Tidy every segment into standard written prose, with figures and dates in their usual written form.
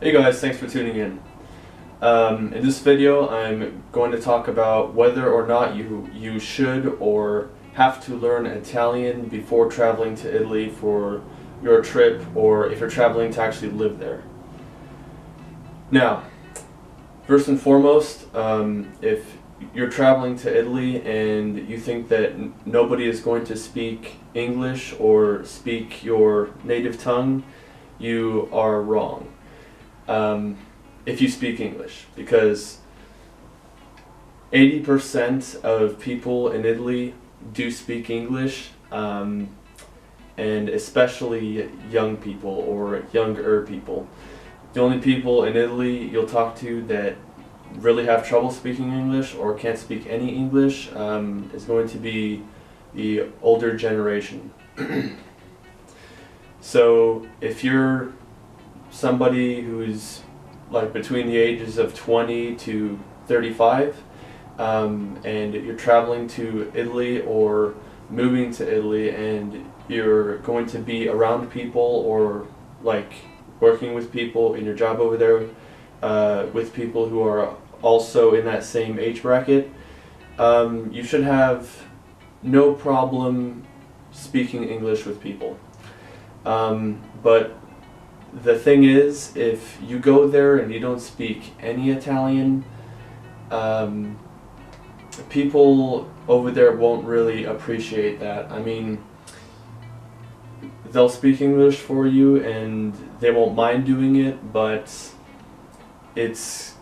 Hey guys, thanks for tuning in. In this video, I'm going to talk about whether or not you should or have to learn Italian before traveling to Italy for your trip, or if you're traveling to actually live there. Now, first and foremost, if you're traveling to Italy and you think that nobody is going to speak English or speak your native tongue, you are wrong. If you speak English, because 80% of people in Italy do speak English, and especially young people or younger people. The only people in Italy you'll talk to that really have trouble speaking English or can't speak any English is going to be the older generation. So if you're somebody who's like between the ages of 20 to 35 and you're traveling to Italy or moving to Italy and you're going to be around people or like working with people in your job over there with people who are also in that same age bracket, you should have no problem speaking English with people. But the thing is, if you go there and you don't speak any Italian, people over there won't really appreciate that. I mean, they'll speak English for you and they won't mind doing it, but it's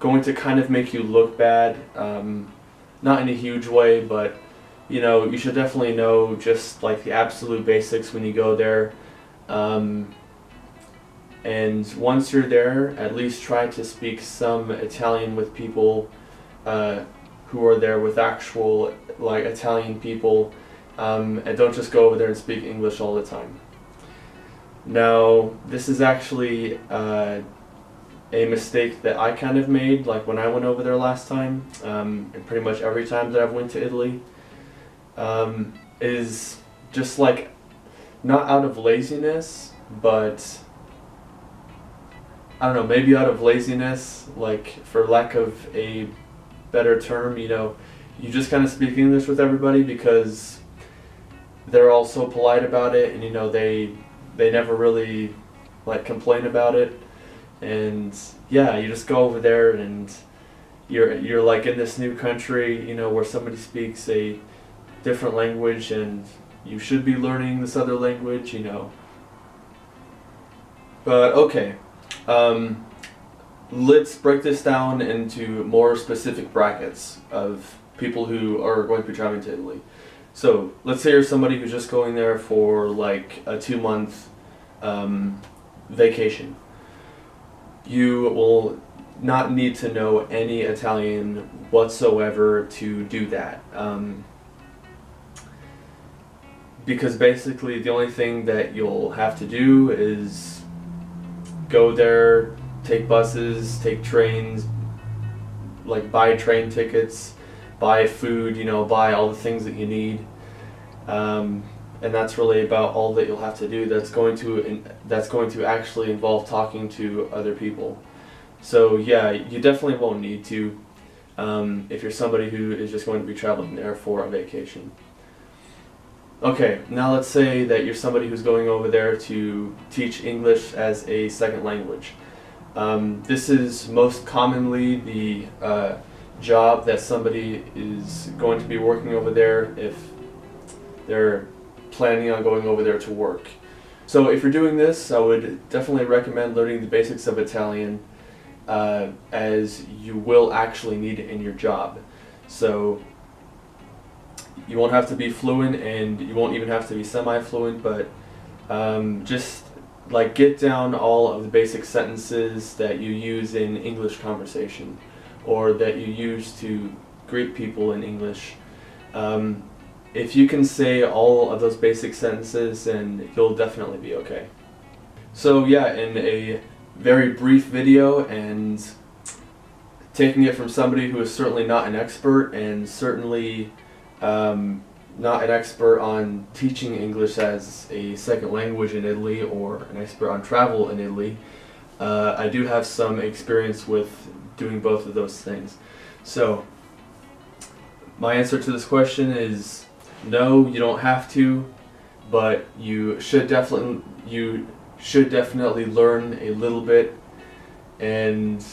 going to kind of make you look bad. Not in a huge way, but you know, you should definitely know just like the absolute basics when you go there. And once you're there, at least try to speak some Italian with people who are there with actual like Italian people, and don't just go over there and speak English all the time. Now, this is actually a mistake that I kind of made, like when I went over there last time, and pretty much every time that I've went to Italy, is just like not out of laziness, but I don't know, maybe out of laziness, like for lack of a better term, you know, you just kind of speak English with everybody because they're all so polite about it, and you know, they never really like complain about it. And yeah, you just go over there and you're like in this new country, you know, where somebody speaks a different language and you should be learning this other language, you know. But okay, let's break this down into more specific brackets of people who are going to be traveling to Italy. So let's say you're somebody who's just going there for like a 2-month vacation. You will not need to know any Italian whatsoever to do that. Because basically the only thing that you'll have to do is go there, take buses, take trains, like buy train tickets, buy food, you know, buy all the things that you need. And that's really about all that you'll have to do. That's going to actually involve talking to other people. So yeah, you definitely won't need to if you're somebody who is just going to be traveling there for a vacation. Okay, now let's say that you're somebody who's going over there to teach English as a second language. This is most commonly the job that somebody is going to be working over there if they're planning on going over there to work. So if you're doing this, I would definitely recommend learning the basics of Italian, as you will actually need it in your job. So you won't have to be fluent and you won't even have to be semi-fluent, but just like get down all of the basic sentences that you use in English conversation or that you use to greet people in English. If you can say all of those basic sentences, then you'll definitely be okay. So yeah, in a very brief video and taking it from somebody who is certainly not an expert and certainly not an expert on teaching English as a second language in Italy or an expert on travel in Italy, I do have some experience with doing both of those things. So my answer to this question is no, you don't have to, but you should definitely learn a little bit, and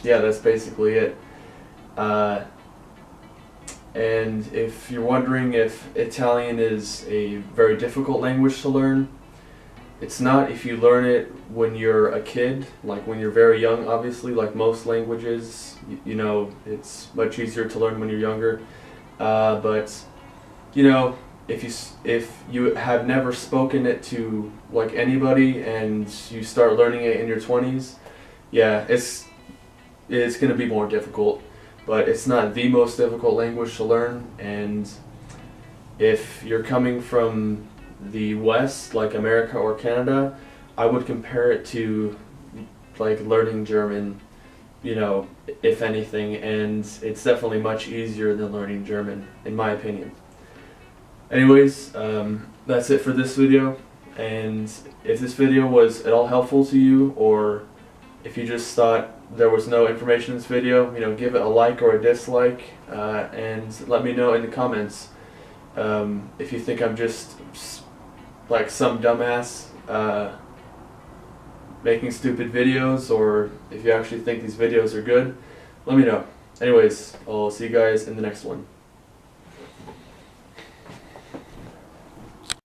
yeah, that's basically it. Uh, and if you're wondering if Italian is a very difficult language to learn, it's not if you learn it when you're a kid, like when you're very young, obviously, like most languages, you know, it's much easier to learn when you're younger. But, you know, if you have never spoken it to like anybody and you start learning it in your 20s, yeah, it's going to be more difficult. But it's not the most difficult language to learn, and if you're coming from the West, like America or Canada, I would compare it to like learning German, you know, if anything, and it's definitely much easier than learning German, in my opinion. Anyways, that's it for this video, and if this video was at all helpful to you, or if you just thought there was no information in this video, you know, give it a like or a dislike, and let me know in the comments if you think I'm just like some dumbass making stupid videos, or if you actually think these videos are good. Let me know. Anyways, I'll see you guys in the next one.